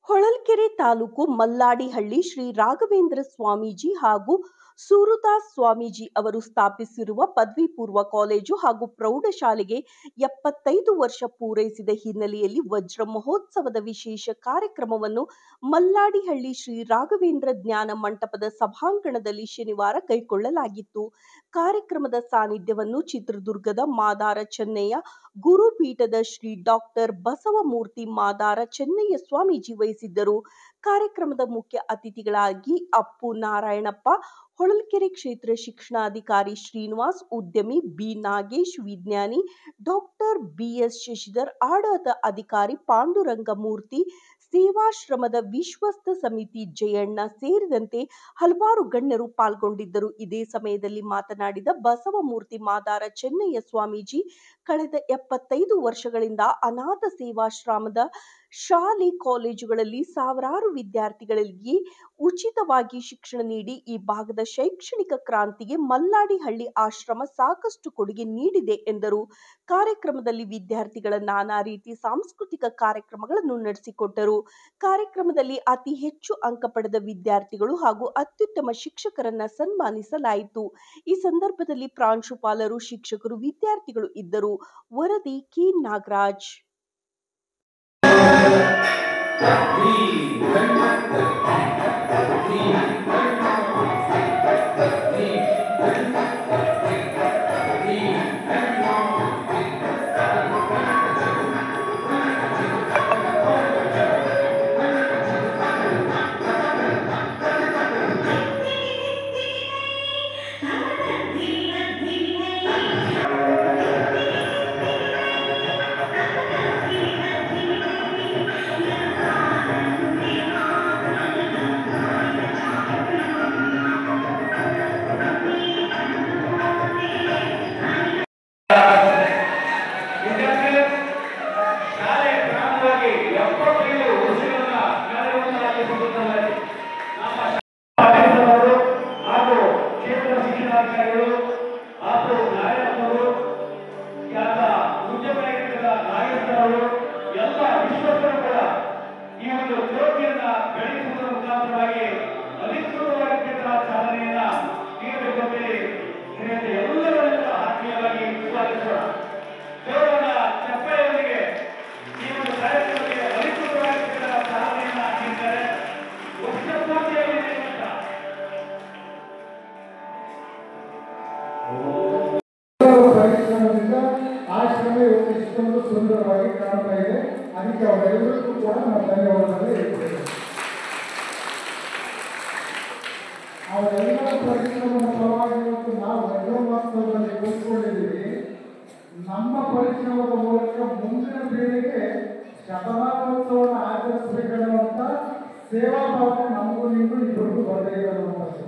ಹೊಳಲ್ಕೆರೆ ತಾಲೂಕು ಮಲ್ಲಾಡಿಹಳ್ಳಿ ಶ್ರೀ ರಾಘವೇಂದ್ರ ಸ್ವಾಮೀಜಿ ಹಾಗೂ ಸೂರುದಾಸ್ ಸ್ವಾಮೀಜಿ ಅವರು ಸ್ಥಾಪಿಸಿರುವ ಪದವಿ ಪೂರ್ವ ಕಾಲೇಜು ಹಾಗೂ ಪ್ರೌಢಶಾಲೆಗೆ 75 ವರ್ಷ ಪೂರೈಸಿದ ಹಿನ್ನೆಲೆಯಲ್ಲಿ ವಜ್ರ ಮಹೋತ್ಸವದ ವಿಶೇಷ ಕಾರ್ಯಕ್ರಮವನ್ನು ಮಲ್ಲಾಡಿಹಳ್ಳಿ ಶ್ರೀ ರಾಘವೇಂದ್ರ ಜ್ಞಾನ ಮಂಟಪದ ಸಭಾಂಗಣದಲ್ಲಿ ಶನಿವಾರ ಕೈಗೊಳ್ಳಲಾಗಿತ್ತು. ಕಾರ್ಯಕ್ರಮದ ಸಾನ್ನಿಧ್ಯವನ್ನು ಚಿತ್ರದುರ್ಗದ ಮಾದಾರ ಚೆನ್ನಯ್ಯ ಗುರುಪೀಠದ ಶ್ರೀ ಡಾಕ್ಟರ್ ಬಸವಮೂರ್ತಿ ಮಾದಾರ ಚೆನ್ನಯ್ಯ ಸ್ವಾಮೀಜಿ ವಹಿಸಿದ್ದರು. ಕಾರ್ಯಕ್ರಮದ ಮುಖ್ಯ ಅತಿಥಿಗಳಾಗಿ ಅಪ್ಪು ನಾರಾಯಣಪ್ಪ, ಹೊಳಲ್ಕೆರೆ ಕ್ಷೇತ್ರ ಶಿಕ್ಷಣಾಧಿಕಾರಿ ಶ್ರೀನಿವಾಸ್, ಉದ್ಯಮಿ ಬಿ ನಾಗೇಶ್, ವಿಜ್ಞಾನಿ ಡಾಕ್ಟರ್ ಬಿಎಸ್ ಶಶಿಧರ್, ಆಡಳಿತ ಅಧಿಕಾರಿ ಪಾಂಡುರಂಗಮೂರ್ತಿ, ಸೇವಾಶ್ರಮದ ವಿಶ್ವಸ್ತ ಸಮಿತಿ ಜಯಣ್ಣ ಸೇರಿದಂತೆ ಹಲವಾರು ಗಣ್ಯರು ಪಾಲ್ಗೊಂಡಿದ್ದರು. ಇದೇ ಸಮಯದಲ್ಲಿ ಮಾತನಾಡಿದ ಬಸವಮೂರ್ತಿ ಮಾದಾರ ಚೆನ್ನಯ್ಯ ಸ್ವಾಮೀಜಿ, ಕಳೆದ 75 ವರ್ಷಗಳಿಂದ ಅನಾಥ ಸೇವಾಶ್ರಮದ ಶಾಲೆ ಕಾಲೇಜುಗಳಲ್ಲಿ ಸಾವಿರಾರು ವಿದ್ಯಾರ್ಥಿಗಳಿಗೆ ಉಚಿತವಾಗಿ ಶಿಕ್ಷಣ ನೀಡಿ ಈ ಭಾಗದ ಶೈಕ್ಷಣಿಕ ಕ್ರಾಂತಿಗೆ ಮಲ್ಲಾಡಿಹಳ್ಳಿ ಆಶ್ರಮ ಸಾಕಷ್ಟು ಕೊಡುಗೆ ನೀಡಿದೆ ಎಂದರು. ಕಾರ್ಯಕ್ರಮದಲ್ಲಿ ವಿದ್ಯಾರ್ಥಿಗಳ ನಾನಾ ರೀತಿ ಸಾಂಸ್ಕೃತಿಕ ಕಾರ್ಯಕ್ರಮಗಳನ್ನು ನಡೆಸಿಕೊಟ್ಟರು. ಕಾರ್ಯಕ್ರಮದಲ್ಲಿ ಅತಿ ಹೆಚ್ಚು ಅಂಕ ಪಡೆದ ವಿದ್ಯಾರ್ಥಿಗಳು ಹಾಗೂ ಅತ್ಯುತ್ತಮ ಶಿಕ್ಷಕರನ್ನ ಸನ್ಮಾನಿಸಲಾಯಿತು. ಈ ಸಂದರ್ಭದಲ್ಲಿ ಪ್ರಾಂಶುಪಾಲರು, ಶಿಕ್ಷಕರು, ವಿದ್ಯಾರ್ಥಿಗಳು ಇದ್ದರು. ವರದಿ ಕೆ ನಾಗರಾಜ್. ಆಶ್ರಮ ಇಷ್ಟೊಂದು ಸುಂದರವಾಗಿ ಕಾಣ್ತಾ ಇದೆ. ಅದಕ್ಕೆ ಅವರೆಲ್ಲರಿಗೂ ಕೂಡ ನಾವು ಧನ್ಯವಾದಗಳು ಹೇಳ್ತೇವೆ. ಅವರೆಲ್ಲರ ಪರಿಶ್ರಮದ ಪರವಾಗಿ ಇವತ್ತು ನಾವು ವಜ್ರೋತ್ಸವದಲ್ಲಿ ಕೂತ್ಕೊಂಡಿದ್ದೀವಿ. ನಮ್ಮ ಪರಿಶ್ರಮದ ಮೂಲಕ ಮುಂದಿನ ಪೀಳಿಗೆ ಶತಮಾನೋತ್ಸವವನ್ನು ಆಚರಿಸಬೇಕನ್ನುವಂಥ ಸೇವಾ ಭಾವನೆ ನಮಗೂ ನಿಮಗೂ ಇಬ್ಬರಿಗೂ ಬರಬೇಕು ಅನ್ನುವಂಥದ್ದು.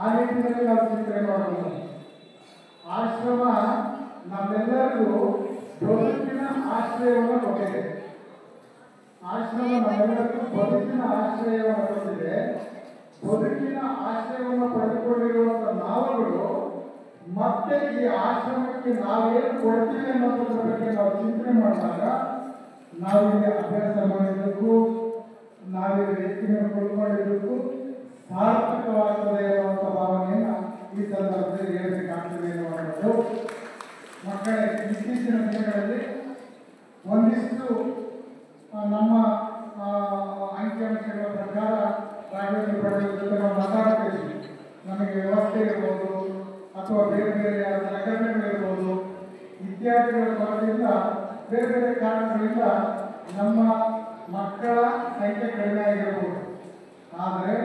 ಆ ನಿಟ್ಟಿನಲ್ಲಿ ನಾವು ಚಿಂತನೆ ಮಾಡಬಹುದು. ಆಶ್ರಮ ನಮ್ಮೆಲ್ಲರಿಗೂ ಬದುಕಿನ ಆಶ್ರಯವನ್ನು ಕೊಟ್ಟಿದೆ. ಆಶ್ರಮ ನಮ್ಮೆಲ್ಲರಿಗೂ ಬದುಕಿನ ಆಶ್ರಯವನ್ನು ಕೊಟ್ಟಿದೆ. ಬದುಕಿನ ಆಶ್ರಯವನ್ನು ಪಡೆದುಕೊಂಡಿರುವಂಥ ನಾವುಗಳು ಮತ್ತೆ ಈ ಆಶ್ರಮಕ್ಕೆ ನಾವೇನು ಕೊಡ್ತೀವಿ ಅನ್ನೋದ್ರ ಬಗ್ಗೆ ನಾವು ಚಿಂತನೆ ಮಾಡಿದಾಗ ನಾವಿಲ್ಲಿ ಅಭ್ಯಾಸ ಮಾಡಿದ್ದಕ್ಕೂ ನಾವಿಲ್ಲಿ ವ್ಯಕ್ತಿಯನ್ನು ಕೊಡ್ಕೊಂಡಿದ್ದಕ್ಕೂ ಸಾರ್ಥಕವಾಗ್ತದೆ ಅನ್ನುವಂಥ ಭಾವನೆಯನ್ನು ಈ ಸಂದರ್ಭದಲ್ಲಿ ಹೇಳಬೇಕಾಗ್ತದೆ ಎನ್ನುವಂಥದ್ದು. ಮಕ್ಕಳೇ, ಇತ್ತೀಚಿನ ದಿನಗಳಲ್ಲಿ ಒಂದಿಷ್ಟು ನಮ್ಮ ಅಂಕಿಅಂಶಗಳ ಪ್ರಕಾರ ರಾಘವೇಂದ್ರ ಪಡೆಯುವ ಜೊತೆ ನಾವು ಮಾತಾಡ್ತೀವಿ. ನಮಗೆ ವ್ಯವಸ್ಥೆ ಇರ್ಬೋದು ಅಥವಾ ಬೇರೆ ಬೇರೆ ಸಲಕರಣೆಗಳಿರ್ಬೋದು, ವಿದ್ಯಾರ್ಥಿಗಳ ಕೊರತೆಯಿಂದ ಬೇರೆ ಬೇರೆ ಕಾರಣಗಳಿಂದ ನಮ್ಮ ಮಕ್ಕಳ ಸಂಖ್ಯೆ ಕಡಿಮೆ ಆಗಿರ್ಬೋದು. ಆದರೆ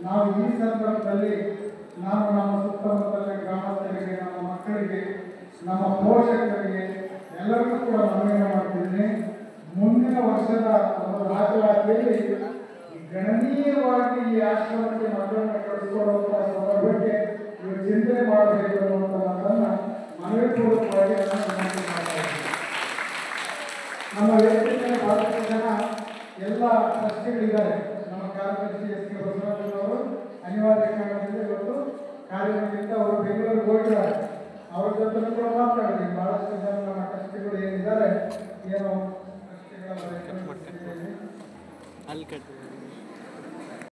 ನಾವು ಈ ಸಂದರ್ಭದಲ್ಲಿ ನಾವು ನಮ್ಮ ಸುತ್ತಮುತ್ತಲ ಗ್ರಾಮಸ್ಥರಿಗೆ, ನಮ್ಮ ಮಕ್ಕಳಿಗೆ, ನಮ್ಮ ಪೋಷಕರಿಗೆ ಎಲ್ಲರಿಗೂ ಕೂಡ ಮನವಿಯನ್ನು ಮಾಡ್ತಿದ್ದೀನಿ. ಮುಂದಿನ ವರ್ಷದ ಒಂದು ದಾಖಲಾತಿಯಲ್ಲಿ ಗಣನೀಯವಾಗಿ ಈ ಆಶ್ರಮಕ್ಕೆ ಮಕ್ಕಳನ್ನು ಕಳಿಸಿಕೊಡುವಂಥ ಸಂದರ್ಭಕ್ಕೆ ನೀವು ಚಿಂತನೆ ಮಾಡಬೇಕು ಅನ್ನುವಂಥ ಮಾತನ್ನು ಮನವಿ ಪೂರ್ವಕವಾಗಿ ವಿನಂತಿ ಮಾಡ್ತಾ ಇದ್ದೀನಿ. ನಮ್ಮ ವೇದಿಕೆಯಲ್ಲಿ ಬಹಳಷ್ಟು ಜನ ಎಲ್ಲ ಟ್ರಸ್ಟಿಗಳಿದ್ದಾರೆ. ನಮ್ಮ ಕಾರ್ಯದರ್ಶಿ ಎಸ್ ಕೆ ಬಸವರಾಜನವರು ಅನಿವಾರ್ಯ ಕಾರಣದಿಂದ ಇವತ್ತು ಕಾರ್ಯಕ್ರಮದಿಂದ ಅವರು ಬೆಂಗಳೂರಿಗೆ ಹೋಗಿದ್ದಾರೆ. ಅವ್ರ ಜೊತೆ ಕೂಡ ಮಾತಾಡಿದ್ವಿ. ಬಹಳಷ್ಟು ಜನ ನಮ್ಮ ಟ್ರಸ್ಟಿಗಳು ಏನಿದ್ದಾರೆ, ಏನೋ ಟ್ರಸ್ಟಿಗಳ ಅಲ್ಲಿ ಕಟ್ತೀವಿ